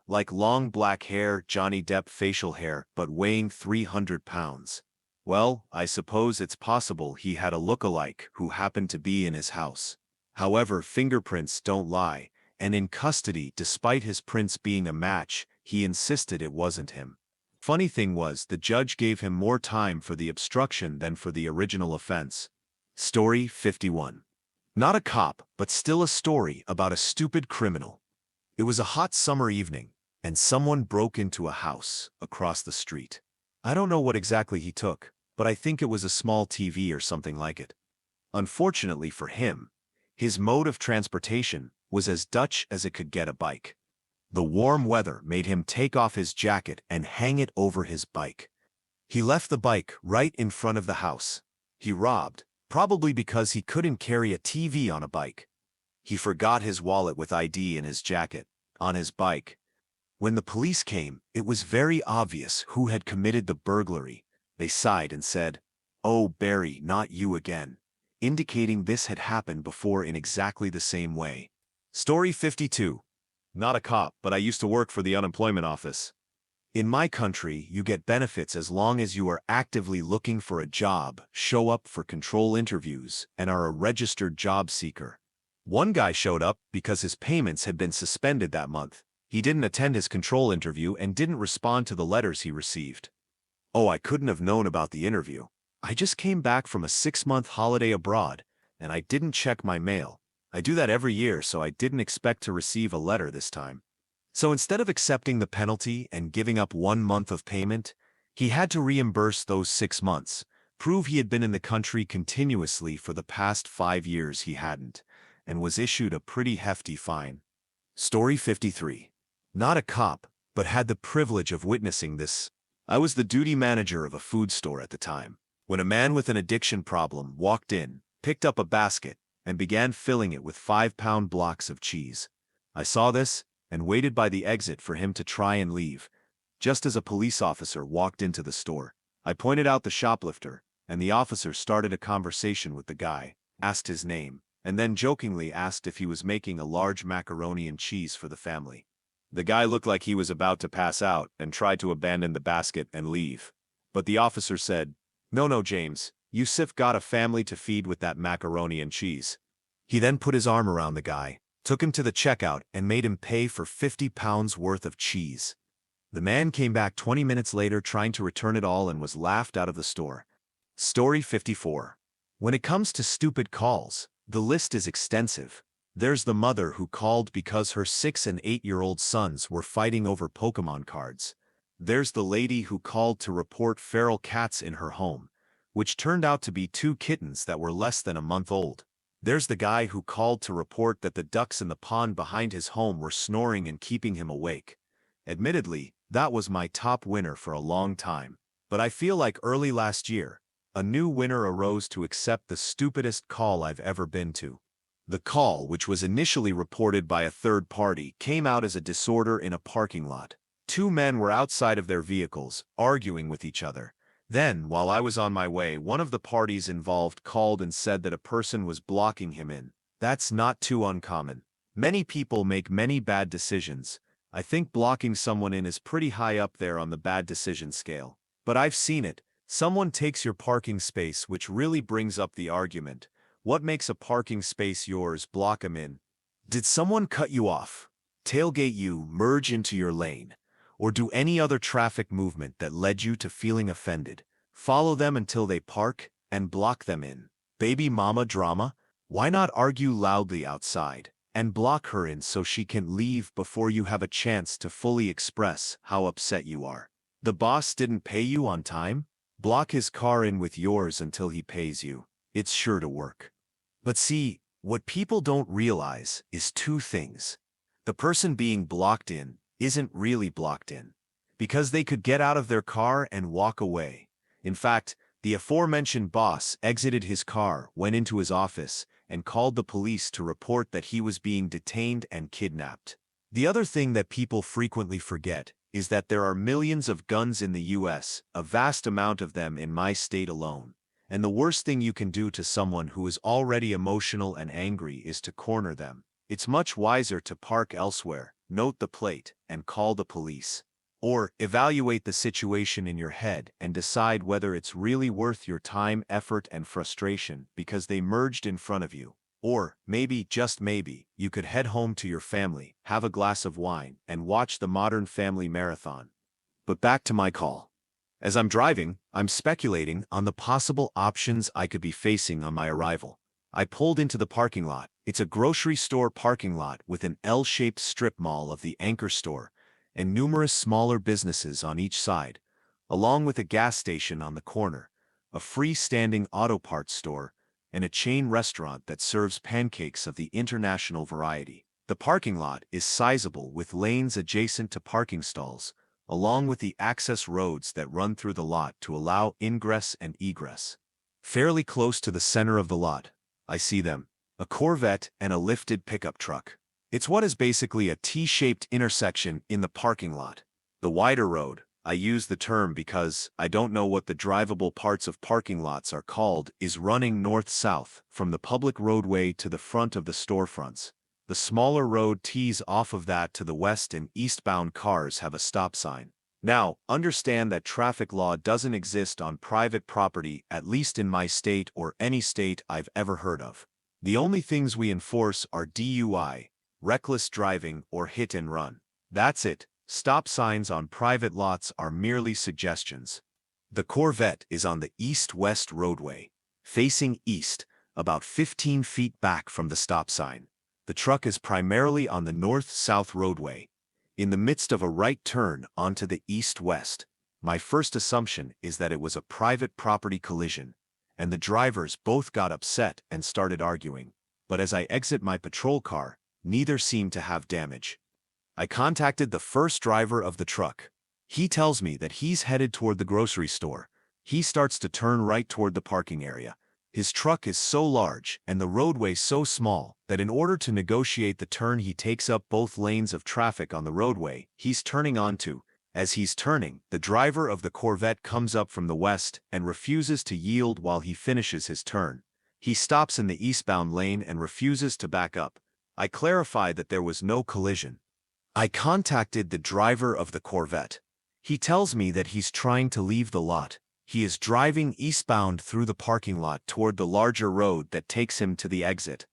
Like long black hair, Johnny Depp facial hair, but weighing 300 pounds. Well, I suppose it's possible he had a look-alike who happened to be in his house. However, fingerprints don't lie, and in custody, despite his prints being a match, he insisted it wasn't him. Funny thing was, the judge gave him more time for the obstruction than for the original offense. Story 51. Not a cop, but still a story about a stupid criminal. It was a hot summer evening, and someone broke into a house across the street. I don't know what exactly he took, but I think it was a small TV or something like it. Unfortunately for him, his mode of transportation was as Dutch as it could get a bike. The warm weather made him take off his jacket and hang it over his bike. He left the bike right in front of the house. He robbed, probably because he couldn't carry a TV on a bike. He forgot his wallet with ID in his jacket, on his bike. When the police came, it was very obvious who had committed the burglary. They sighed and said, "Oh, Barry, not you again," indicating this had happened before in exactly the same way. Story 52. Not a cop, but I used to work for the unemployment office. In my country, you get benefits as long as you are actively looking for a job, show up for control interviews, and are a registered job seeker. One guy showed up because his payments had been suspended that month. He didn't attend his control interview and didn't respond to the letters he received. Oh, I couldn't have known about the interview. I just came back from a 6-month holiday abroad, and I didn't check my mail. I do that every year, so I didn't expect to receive a letter this time. So instead of accepting the penalty and giving up 1 month of payment, he had to reimburse those 6 months, prove he had been in the country continuously for the past 5 years he hadn't, and was issued a pretty hefty fine. Story 53. Not a cop, but had the privilege of witnessing this. I was the duty manager of a food store at the time, when a man with an addiction problem walked in, picked up a basket, and began filling it with 5-pound blocks of cheese. I saw this and waited by the exit for him to try and leave. Just as a police officer walked into the store, I pointed out the shoplifter, and the officer started a conversation with the guy, asked his name, and then jokingly asked if he was making a large macaroni and cheese for the family. The guy looked like he was about to pass out and tried to abandon the basket and leave. But the officer said, "No, James, you got a family to feed with that macaroni and cheese." He then put his arm around the guy, took him to the checkout, and made him pay for 50 pounds worth of cheese. The man came back 20 minutes later trying to return it all and was laughed out of the store. Story 54. When it comes to stupid calls, the list is extensive. There's the mother who called because her 6- and 8-year-old sons were fighting over Pokemon cards. There's the lady who called to report feral cats in her home, which turned out to be 2 kittens that were less than a month old. There's the guy who called to report that the ducks in the pond behind his home were snoring and keeping him awake. Admittedly, that was my top winner for a long time. But I feel like early last year, a new winner arose to accept the stupidest call I've ever been to. The call, which was initially reported by a third party, came out as a disorder in a parking lot. 2 men were outside of their vehicles, arguing with each other. Then, while I was on my way, one of the parties involved called and said that a person was blocking him in. That's not too uncommon. Many people make many bad decisions. I think blocking someone in is pretty high up there on the bad decision scale. But I've seen it. Someone takes your parking space, which really brings up the argument. What makes a parking space yours? Block them in. Did someone cut you off, tailgate you, merge into your lane, or do any other traffic movement that led you to feeling offended? Follow them until they park and block them in. Baby mama drama? Why not argue loudly outside and block her in so she can leave before you have a chance to fully express how upset you are? The boss didn't pay you on time? Block his car in with yours until he pays you. It's sure to work. But see, what people don't realize is 2 things. The person being blocked in isn't really blocked in, because they could get out of their car and walk away. In fact, the aforementioned boss exited his car, went into his office, and called the police to report that he was being detained and kidnapped. The other thing that people frequently forget is that there are millions of guns in the US, a vast amount of them in my state alone. And the worst thing you can do to someone who is already emotional and angry is to corner them. It's much wiser to park elsewhere, note the plate, and call the police. Or evaluate the situation in your head and decide whether it's really worth your time, effort, and frustration because they merged in front of you. Or, maybe, just maybe, you could head home to your family, have a glass of wine, and watch the Modern Family marathon. But back to my call. As I'm driving, I'm speculating on the possible options I could be facing on my arrival. I pulled into the parking lot. It's a grocery store parking lot with an L-shaped strip mall of the anchor store and numerous smaller businesses on each side, along with a gas station on the corner, a freestanding auto parts store, and a chain restaurant that serves pancakes of the international variety. The parking lot is sizable with lanes adjacent to parking stalls, along with the access roads that run through the lot to allow ingress and egress. Fairly close to the center of the lot, I see them, a Corvette and a lifted pickup truck. It's what is basically a T-shaped intersection in the parking lot. The wider road, I use the term because I don't know what the drivable parts of parking lots are called, is running north-south from the public roadway to the front of the storefronts. The smaller road tees off of that to the west, and eastbound cars have a stop sign. Now, understand that traffic law doesn't exist on private property, at least in my state or any state I've ever heard of. The only things we enforce are DUI, reckless driving, or hit and run. That's it. Stop signs on private lots are merely suggestions. The Corvette is on the east-west roadway, facing east, about 15 feet back from the stop sign. The truck is primarily on the north-south roadway, in the midst of a right turn onto the east-west. My first assumption is that it was a private property collision, and the drivers both got upset and started arguing. But as I exit my patrol car, neither seemed to have damage. I contacted the first driver of the truck. He tells me that he's headed toward the grocery store. He starts to turn right toward the parking area. His truck is so large and the roadway so small that in order to negotiate the turn, he takes up both lanes of traffic on the roadway he's turning onto. As he's turning, the driver of the Corvette comes up from the west and refuses to yield while he finishes his turn. He stops in the eastbound lane and refuses to back up. I clarify that there was no collision. I contacted the driver of the Corvette. He tells me that he's trying to leave the lot. He is driving eastbound through the parking lot toward the larger road that takes him to the exit.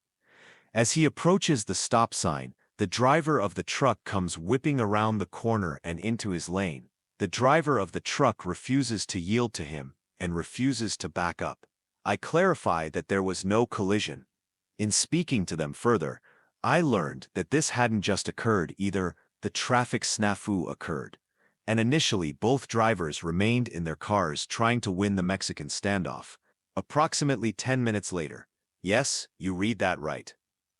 As he approaches the stop sign, the driver of the truck comes whipping around the corner and into his lane. The driver of the truck refuses to yield to him and refuses to back up. I clarify that there was no collision. In speaking to them further, I learned that this hadn't just occurred either, the traffic snafu occurred. And initially both drivers remained in their cars trying to win the Mexican standoff. Approximately 10 minutes later, yes, you read that right,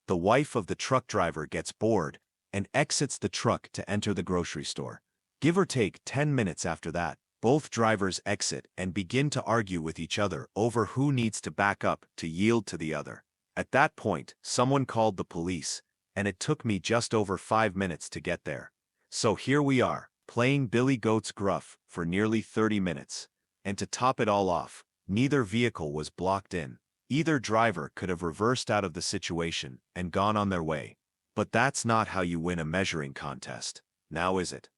the wife of the truck driver gets bored and exits the truck to enter the grocery store. Give or take 10 minutes after that, both drivers exit and begin to argue with each other over who needs to back up to yield to the other. At that point, someone called the police, and it took me just over 5 minutes to get there. So here we are, playing Billy Goat's Gruff for nearly 30 minutes. And to top it all off, neither vehicle was blocked in. Either driver could have reversed out of the situation and gone on their way. But that's not how you win a measuring contest, now is it?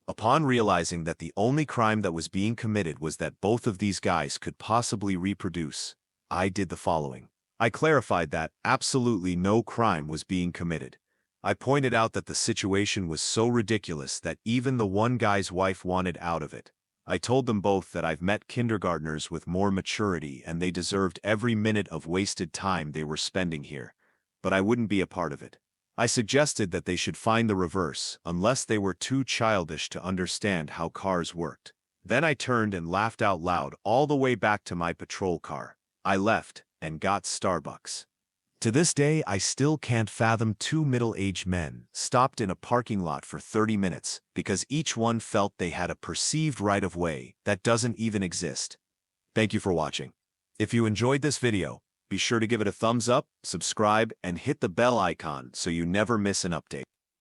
Upon realizing that the only crime that was being committed was that both of these guys could possibly reproduce, I did the following. I clarified that absolutely no crime was being committed. I pointed out that the situation was so ridiculous that even the one guy's wife wanted out of it. I told them both that I've met kindergartners with more maturity and they deserved every minute of wasted time they were spending here, but I wouldn't be a part of it. I suggested that they should find the reverse unless they were too childish to understand how cars worked. Then I turned and laughed out loud all the way back to my patrol car. I left and got Starbucks. To this day, I still can't fathom two middle-aged men stopped in a parking lot for 30 minutes because each one felt they had a perceived right-of-way that doesn't even exist. Thank you for watching. If you enjoyed this video, be sure to give it a thumbs up, subscribe, and hit the bell icon so you never miss an update.